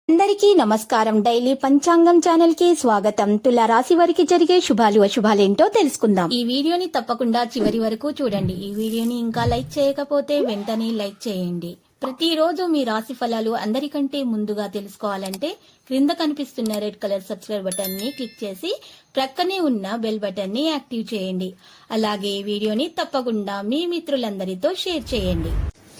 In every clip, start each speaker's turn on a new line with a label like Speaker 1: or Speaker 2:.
Speaker 1: అందరికీ నమస్కారం. డైలీ పంచాంగం ఛానల్ కి స్వాగతం. తుల రాశి వారికి జరిగే శుభాలు అశుభాలేంటో తెలుసుకుందాం. ఈ వీడియోని తప్పకుండా చివరి వరకు చూడండి. ఈ వీడియోని ఇంకా లైక్ చేయకపోతే వెంటనే లైక్ చేయండి. ప్రతిరోజు మీ రాశి ఫలాలు అందరికంటే ముందుగా తెలుసుకోవాలంటే క్రింద కనిపిస్తున్న రెడ్ కలర్ సబ్స్క్రైబ్ బటన్ ని క్లిక్ చేసి ప్రక్కనే ఉన్న బెల్ బటన్ ని యాక్టివ్ చేయండి. అలాగే ఈ వీడియోని తప్పకుండా మీ మిత్రులందరితో షేర్ చేయండి.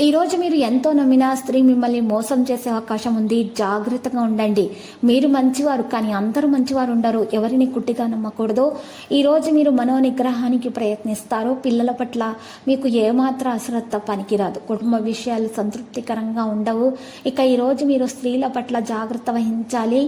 Speaker 1: ఈ రోజు మీరు ఎంతో నమ్మిన స్త్రీ మిమ్మల్ని మోసం చేసే అవకాశం ఉంది. జాగ్రత్తగా ఉండండి. మీరు మంచివారు, కానీ అందరూ మంచివారు ఉండరు. ఎవరిని కుట్టిగా నమ్మకూడదు. ఈ రోజు మీరు మనోనిగ్రహానికి ప్రయత్నిస్తారు. పిల్లల పట్ల మీకు ఏమాత్రం అశ్రద్ధ పనికిరాదు. కుటుంబ విషయాలు సంతృప్తికరంగా ఉండవు. ఇక ఈ రోజు మీరు స్త్రీల పట్ల జాగ్రత్త వహించాలి.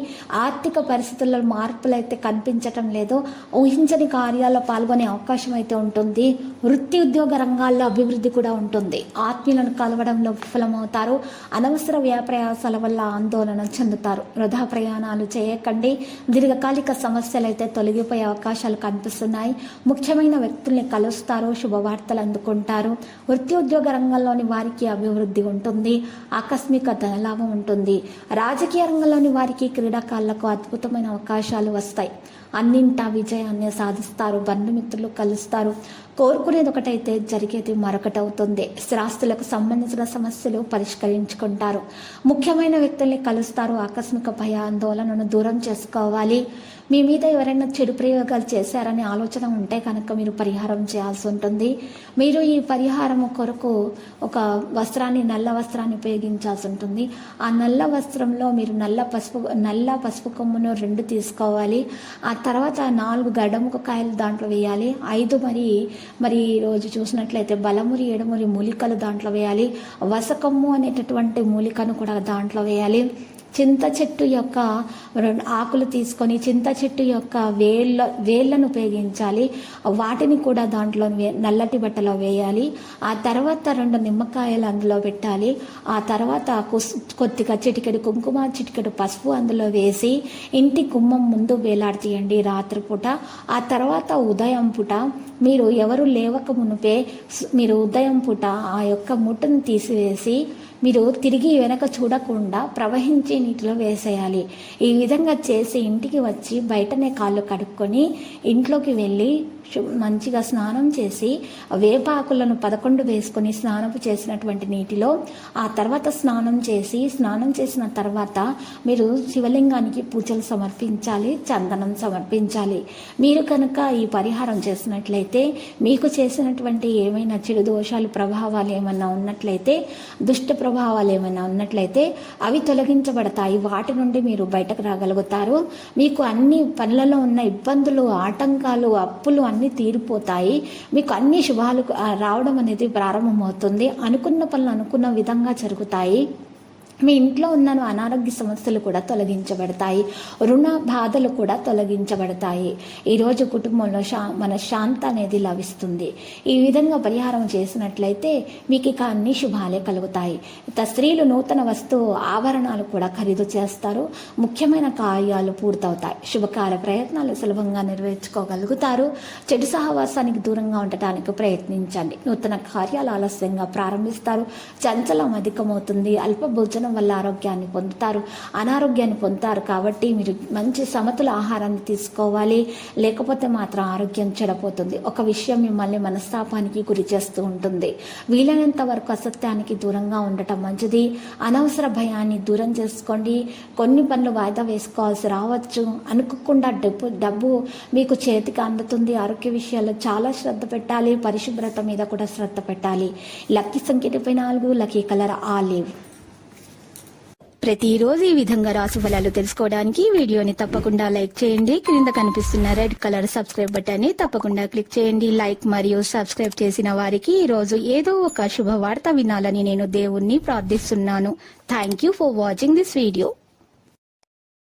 Speaker 1: ఆర్థిక పరిస్థితుల్లో మార్పులు అయితే కనిపించటం లేదు. ఊహించని కార్యాల్లో పాల్గొనే అవకాశం అయితే ఉంటుంది. వృత్తి ఉద్యోగ రంగాల్లో అభివృద్ధి కూడా ఉంటుంది. ఆత్మీయులను కలవడంలో విఫలమవుతారు. అనవసర వ్యయప్రయాసాల వల్ల ఆందోళన చెందుతారు. వృధా ప్రయాణాలు చేయకండి. దీర్ఘకాలిక సమస్యలు అయితే తొలగిపోయే అవకాశాలు కనిపిస్తున్నాయి. ముఖ్యమైన వ్యక్తుల్ని కలుస్తారు. శుభవార్తలు అందుకుంటారు. వృత్తి ఉద్యోగ రంగంలోని వారికి అభివృద్ధి ఉంటుంది. ఆకస్మిక ధనలాభం ఉంటుంది. రాజకీయ రంగంలోని వారికి క్రీడాకారులకు అద్భుతమైన అవకాశాలు వస్తాయి. అన్నింటా విజయాన్ని సాధిస్తారు. బంధుమిత్రులు కలుస్తారు. కోరుకునేది ఒకటైతే జరిగేది మరొకటి అవుతుంది. స్థిరాస్తులకు సంబంధించిన సమస్యలు పరిష్కరించుకుంటారు. ముఖ్యమైన వ్యక్తుల్ని కలుస్తారు. ఆకస్మిక భయ ఆందోళనను దూరం చేసుకోవాలి. మీ మీద ఎవరైనా చెడు ప్రయోగాలు చేశారనే ఆలోచన ఉంటే కనుక మీరు పరిహారం చేయాల్సి ఉంటుంది. మీరు ఈ పరిహారం కొరకు ఒక నల్ల వస్త్రాన్ని ఉపయోగించాల్సి ఉంటుంది. ఆ నల్ల వస్త్రంలో మీరు నల్ల పసుపు కొమ్మును 2 తీసుకోవాలి. ఆ తర్వాత 4 గడ్డముక కాయలు దాంట్లో వేయాలి. 5 మరి ఈరోజు చూసినట్లయితే బలమురి 7 మూలికలు దాంట్లో వేయాలి. వసకమ్ము అనేటటువంటి మూలికను కూడా దాంట్లో వేయాలి. చింత చెట్టు యొక్క 2 ఆకులు తీసుకొని చింత చెట్టు యొక్క వేళ్లను ఉపయోగించాలి. వాటిని కూడా దాంట్లో నల్లటి బట్టలో వేయాలి. ఆ తర్వాత 2 నిమ్మకాయలు అందులో పెట్టాలి. ఆ తర్వాత కొద్దిగా చిటికెడు కుంకుమ, చిటికెడు పసుపు అందులో వేసి ఇంటి గుమ్మం ముందు వేలాడతీయండి రాత్రిపూట. ఆ తర్వాత ఉదయం పూట మీరు ఎవరు లేవక మునిపే మీరు ఉదయం పూట ఆ యొక్క ముట్టను తీసివేసి మీరు తిరిగి వెనక చూడకుండా ప్రవహించే నీటిలో వేసేయాలి. ఈ విధంగా చేసి ఇంటికి వచ్చి బయటనే కాళ్ళు కడుక్కొని ఇంట్లోకి వెళ్ళి మంచిగా స్నానం చేసి వేపాకులను 11 వేసుకొని స్నానం చేసినటువంటి నీటిలో ఆ తర్వాత స్నానం చేసిన తర్వాత మీరు శివలింగానికి పూజలు సమర్పించాలి. చందనం సమర్పించాలి. మీరు కనుక ఈ పరిహారం చేసినట్లయితే మీకు చేసినటువంటి ఏమైనా చెడు దోషాలు ప్రభావాలు ఏమైనా ఉన్నట్లయితే దుష్ట ప్రభావాలు ఏమైనా ఉన్నట్లయితే అవి తొలగించబడతాయి. వాటి నుండి మీరు బయటకు రాగలుగుతారు. మీకు అన్ని పనులలో ఉన్న ఇబ్బందులు, ఆటంకాలు, అప్పులు అన్నీ తీరిపోతాయి. మీకు అన్ని శుభాలు రావడం అనేది ప్రారంభమవుతుంది. అనుకున్న పనులు అనుకున్న విధంగా జరుగుతాయి. మీ ఇంట్లో ఉన్న అనారోగ్య సమస్యలు కూడా తొలగించబడతాయి. రుణ బాధలు కూడా తొలగించబడతాయి. ఈరోజు కుటుంబంలో మనశ్శాంతి అనేది లభిస్తుంది. ఈ విధంగా పరిహారం చేసినట్లయితే మీకు ఇక అన్ని శుభాలే కలుగుతాయి. స్త్రీలు నూతన ఆభరణాలు కూడా ఖరీదు చేస్తారు. ముఖ్యమైన కార్యాలు పూర్తవుతాయి. శుభకార్య ప్రయత్నాలు సులభంగా నెరవేర్చుకోగలుగుతారు. చెడు సహవాసానికి దూరంగా ఉండటానికి ప్రయత్నించండి. నూతన కార్యాలు ఆలస్యంగా ప్రారంభిస్తారు. చంచలం అధికమవుతుంది. అల్ప భోజనం వల్ల అనారోగ్యాన్ని పొందుతారు. కాబట్టి మీరు మంచి సమతుల ఆహారాన్ని తీసుకోవాలి. లేకపోతే మాత్రం ఆరోగ్యం చెడపోతుంది. ఒక విషయం మిమ్మల్ని మనస్తాపానికి గురి చేస్తూ ఉంటుంది. వీలైనంత వరకు అసత్యానికి దూరంగా ఉండటం మంచిది. అనవసర భయాన్ని దూరం చేసుకోండి. కొన్ని పనులు వాయిదా వేసుకోవాల్సి రావచ్చు. అనుకోకుండా డబ్బు మీకు చేతికి అందుతుంది. ఆరోగ్య విషయాల్లో చాలా శ్రద్ధ పెట్టాలి. పరిశుభ్రత మీద కూడా శ్రద్ధ పెట్టాలి. లక్కీ సంఖ్య 24, లక్కీ కలర్ ఆలివ్. ప్రతిరోజు ఈ విధంగా రాశి ఫలాలు తెలుసుకోవడానికి వీడియోని తప్పకుండా లైక్ చేయండి. క్రింద కనిపిస్తున్న రెడ్ కలర్ సబ్స్క్రైబ్ బటన్ ని తప్పకుండా క్లిక్ చేయండి. లైక్ మరియు సబ్స్క్రైబ్ చేసిన వారికి ఈ రోజు ఏదో ఒక శుభవార్త వినాలని నేను దేవుణ్ణి ప్రార్థిస్తున్నాను. Thank you for watching this video.